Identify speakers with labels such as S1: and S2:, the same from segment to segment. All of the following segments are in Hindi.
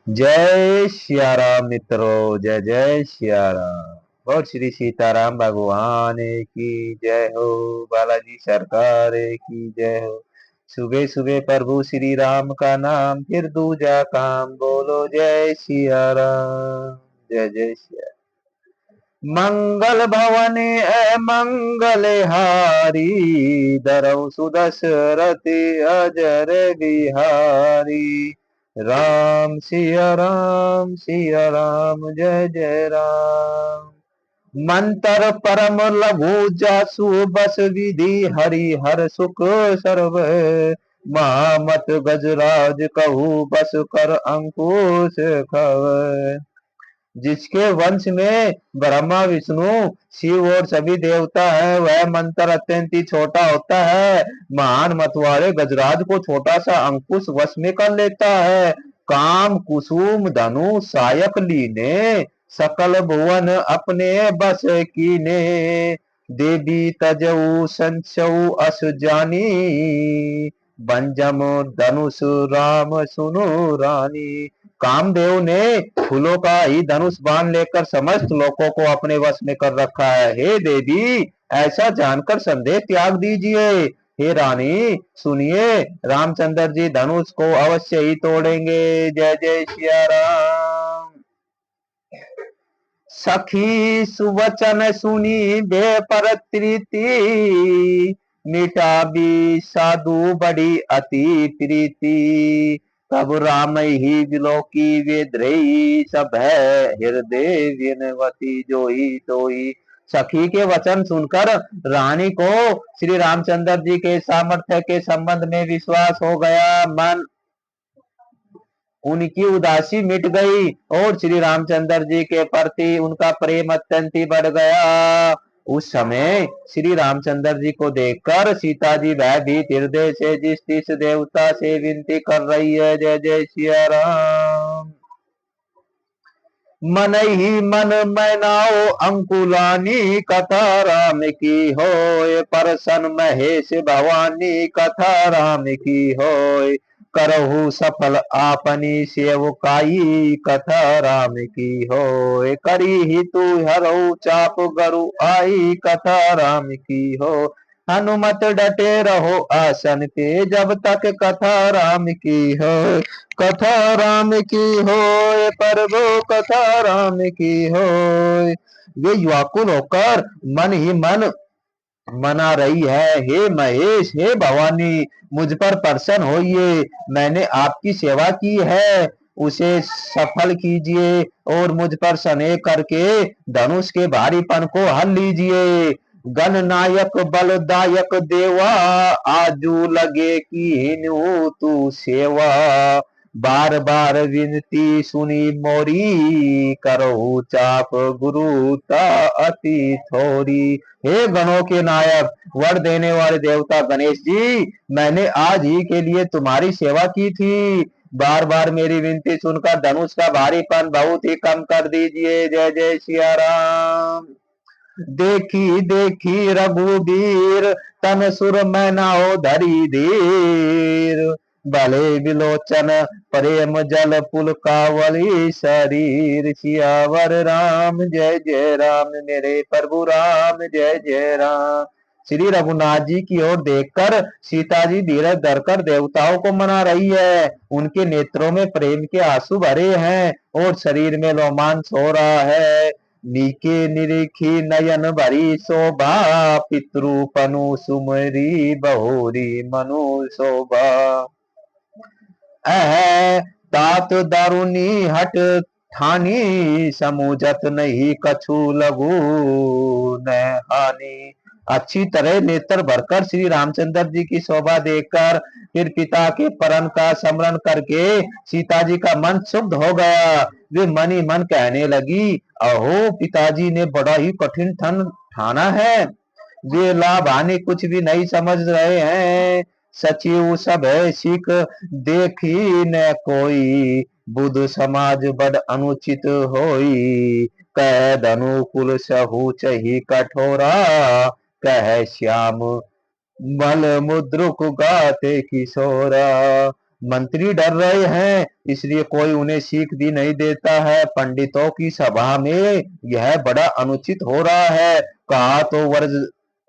S1: जय सिया राम मित्रों, जय जय सिया राम। बोल श्री सीताराम भगवान की जय हो। बालाजी सरकार की जय हो। सुबह सुबह प्रभु श्री राम का नाम, फिर दूजा काम, बोलो जय सिया राम। जय जय सिया। मंगल भवन मंगल हारी, धरऊ सुदशरथ अजर बिहारी। सिया राम जय जय राम। मंत्र परम लघु जासु, बस विधि हरि हर सुख सर्व। महामत गजराज कहू, बस कर अंकुश खव। जिसके वंश में ब्रह्मा विष्णु शिव और सभी देवता है, वह मंत्र अत्यंत ही छोटा होता है। महान मत वाले गजराज को छोटा सा अंकुश वश में कर लेता है। काम कुसुम धनु सायक लीने, सकल भुवन अपने बस कीने। देवी तजऊ संचऊ अस जानी, बंजम धनुष राम सुनो रानी। कामदेव ने फूलों का ही धनुष बाण लेकर समस्त लोगों को अपने वश में कर रखा है। हे देवी, ऐसा जानकर संदेह त्याग दीजिए। हे रानी सुनिए, रामचंद्र जी धनुष को अवश्य ही तोड़ेंगे। जय जय सिया राम। सखी सुवचन सुनी बे पर प्रीति, मिटा भी साधु बड़ी अति प्रीति। तब राम ही बिलो की वे द्रई, सब है हृदय विनवती जोई तोई। सखी के वचन सुनकर रानी को श्री रामचंद्र जी के सामर्थ्य के संबंध में विश्वास हो गया। मन उनकी उदासी मिट गई और श्री रामचंद्र जी के प्रति उनका प्रेम अत्यंत ही बढ़ गया। उस समय श्री रामचंद्र जी को देखकर सीता जी भयभीत हृदय से जिस जिस देवता से विनती कर रही है, जय जय सिया राम। मन ही मन मैनाओ अंकुलानी, कथा राम की होय। परसन महेश भवानी, कथा राम की होय। करहु सफल आपनी सेवकाई, कथा राम की होय। करी ही तू हरऊ चाप गरु आई, कथा राम की हो। हनुमत डटे रहो आसन पे, जब तक कथा राम की हो। कथा राम की होय प्रभु, कथा राम की होय। वे व्याकुल होकर मन ही मन मना रही है, हे महेश, हे भवानी, मुझ पर प्रसन्न होइए। मैंने आपकी सेवा की है, उसे सफल कीजिए और मुझ पर स्नेह करके धनुष के भारीपन को हल लीजिए। गणनायक बलदायक देवा, आजू लगे की तू सेवा। बार बार विनती सुनी मोरी, करो चाप गुरुता अति थोरी। हे गणों के नायक, वर देने वाले देवता गणेश जी, मैंने आज ही के लिए तुम्हारी सेवा की थी। बार बार मेरी विनती सुनकर धनुष का भारीपन बहुत ही कम कर दीजिए। जय जय सिया राम। देखी देखी रघुबीर, तन सुर मैनाओ धरी धीर। भले विलोचन प्रेम जल पुल कावली शरीर। सियावर राम जय जय राम, मेरे प्रभु राम जय जय राम। श्री रघुनाथ जी की ओर देखकर सीता जी धीरज धरकर देवताओं को मना रही है। उनके नेत्रों में प्रेम के आंसू भरे हैं और शरीर में रोमांच हो रहा है। नीके निरीखी नयन भरी शोभा, पितृपनु सुमरी बहुरी मनु शोभा। तात दारुनी हट ठानी, समूझत नहीं कछु लघु न हानि। अच्छी तरह नेत्र भरकर श्री रामचंद्र जी की शोभा देखकर फिर पिता के परण का स्मरण करके सीता जी का मन शुद्ध हो गया। वे मन ही मन कहने लगी, अहो पिताजी ने बड़ा ही कठिन ठन ठाना है। वे लाभ हानि कुछ भी नहीं समझ रहे हैं। सचिव सब है सिख देखी न कोई, बुध समाज बड़ अनुचित होई। कह धनुकुल सहु चही कठोरा, कह श्याम मल मुद्रुक गाते किशोरा। मंत्री डर रहे हैं, इसलिए कोई उन्हें सीख भी नहीं देता है। पंडितों की सभा में यह बड़ा अनुचित हो रहा है। कहा तो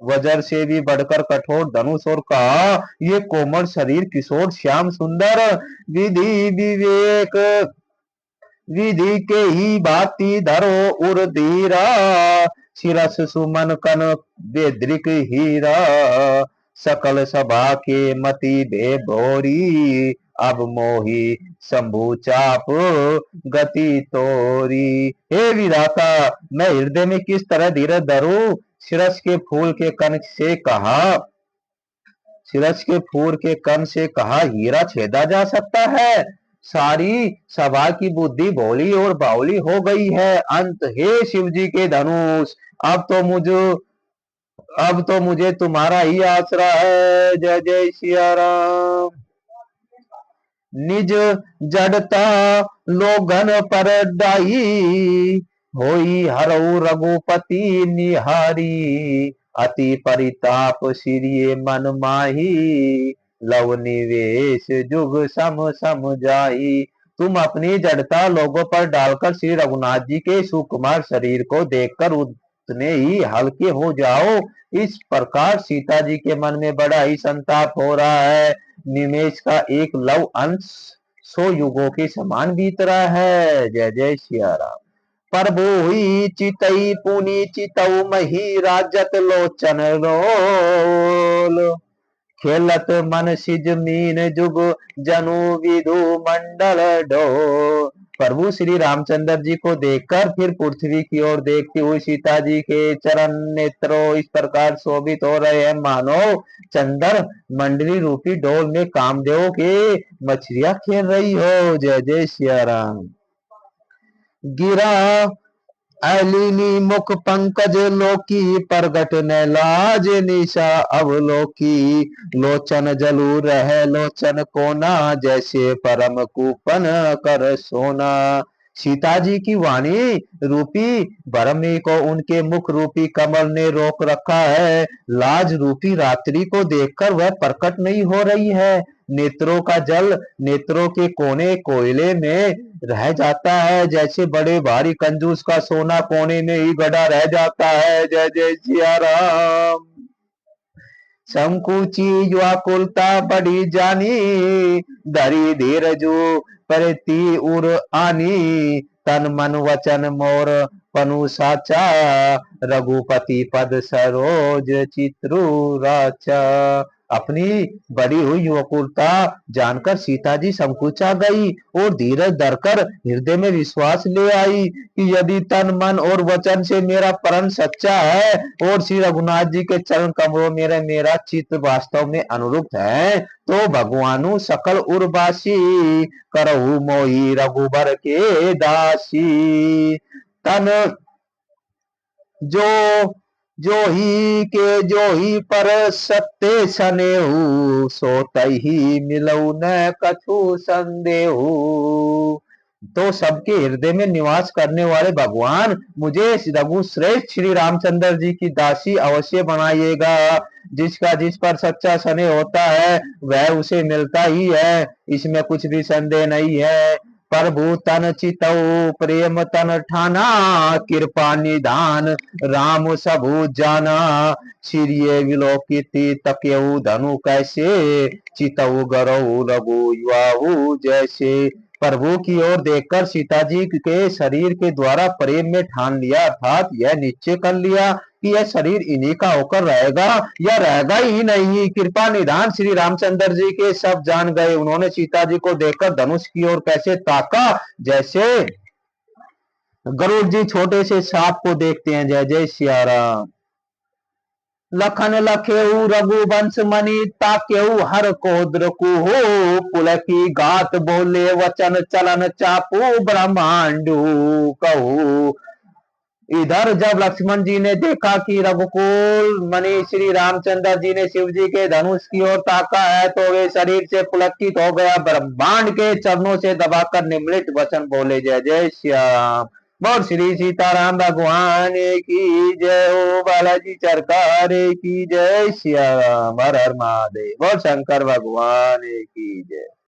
S1: वज्र से भी बढ़कर कठोर धनुष, और कहा ये कोमल शरीर किशोर श्याम सुंदर। विधि विवेक विधि के ही भांति धरो उर धीरा, शिरस सुमन कन बेद्रिक हीरा। सकल सभा के मति भे भोरी, अब मोही शंभु चाप गति तोरी। हे विधाता, मैं हृदय में किस तरह धीरज धरूं? शिरस के फूल के कण से कहा शिरस के फूल के कण से कहा हीरा छेदा जा सकता है? सारी सभा की बुद्धि भोली और बावली हो गई है। अंत हे शिव जी के धनुष, अब तो मुझे तुम्हारा ही आसरा है। जय जय सिया राम। निज जड़ता लोगन पर डाई, होई हरऊ रघुपति निहारी। अति परिताप सिरिये मन माही, लव निवेश जुग सम सम जाई। तुम अपनी जड़ता लोगों पर डालकर श्री रघुनाथ जी के सुकुमार शरीर को देखकर उतने ही हल्के हो जाओ। इस प्रकार सीता जी के मन में बड़ा ही संताप हो रहा है। निमेष का एक लव अंश 100 युगों के समान बीत रहा है। जय जय सिया राम। प्रभु हुई चितई पुनि चितऊ मही, राजत लोचन रोल। खेलत मन सिज मीन जुग जनु विधु मंडल डो। प्रभु श्री रामचंद्र जी को देखकर फिर पृथ्वी की ओर देखती हुई सीता जी के चरण नेत्रों इस प्रकार शोभित हो रहे हैं, मानो चंद्र मंडली रूपी डोल में कामदेव के मछलियां खेल रही हो। जय जय सिया राम। गिरा ऐलिनी मुख पंकज लोकी, प्रगट न लाज निशा अवलोकी। लोचन जलू रह लोचन कोना, जैसे परम कूपन कर सोना। सीता जी की वाणी रूपी भरमी को उनके मुख रूपी कमल ने रोक रखा है। लाज रूपी रात्रि को देखकर वह प्रकट नहीं हो रही है। नेत्रों का जल नेत्रों के कोने कोयले में रह जाता है, जैसे बड़े भारी कंजूस का सोना कोने में ही गड़ा रह जाता है। जय जय सिया राम। संकुची व्याकुलता बड़ी जानी, धरी धीरजु परती उर आनी। तन मन वचन मोर पनु साचा, रघुपति पद सरोज चित्रु राचा। अपनी बड़ी हुई व्याकुलता जानकर सीता जी संकुचा गई और धीरज धरकर हृदय में विश्वास ले आई कि यदि तन मन और वचन से मेरा प्रण सच्चा है और श्री रघुनाथ जी के चरण कमलों में मेरा चित्त वास्तव में अनुरूप है, तो भगवानु सकल उर्वासी, करहु मोहि रघुबर के दासी। तन जो जो ही पर सत्य सनेहु, सोतहि ही मिलऊ न कछु संदेहु। तो सबके हृदय में निवास करने वाले भगवान मुझे रघुश्रेष्ठ श्री रामचंद्र जी की दासी अवश्य बनाइएगा। जिसका जिस पर सच्चा स्नेह होता है वह उसे मिलता ही है, इसमें कुछ भी संदेह नहीं है। प्रभु तन चितऊ प्रेम तन ठाना, कृपा निधान राम सबू जाना। सिरिये विलोकित तकेऊ धनु कैसे, चितऊ गरऊ रघु युवाऊ जैसे। प्रभु की ओर देखकर सीता जी के शरीर के द्वारा प्रेम में ठान लिया, अर्थात यह निश्चय कर लिया कि यह शरीर इन्हीं का होकर रहेगा या रहेगा ही नहीं। कृपा निधान श्री रामचंद्र जी के सब जान गए। उन्होंने सीता जी को देखकर धनुष की ओर कैसे ताका, जैसे गरुड़ जी छोटे से सांप को देखते हैं। जय जय सिया राम। लखन लखेऊ रघुवंश मणि, ताकेऊ हर कोद्र कुहू। पुलकी गात बोले वचन चलन चापू, ब्रह्मांडू कहू। इधर जब लक्ष्मण जी ने देखा कि रघुकुल मणि श्री रामचंद्र जी ने शिव जी के धनुष की ओर ताका है, तो वे शरीर से पुलकित हो गया, ब्रह्मांड के चरणों से दबाकर निम्नलिखित वचन बोले। जय जय श्याम। बोल श्री सीताराम भगवान की जय। ओ बालाजी सरकार की जय। श्याम हर हर महादेव। बोल शंकर भगवान की जय।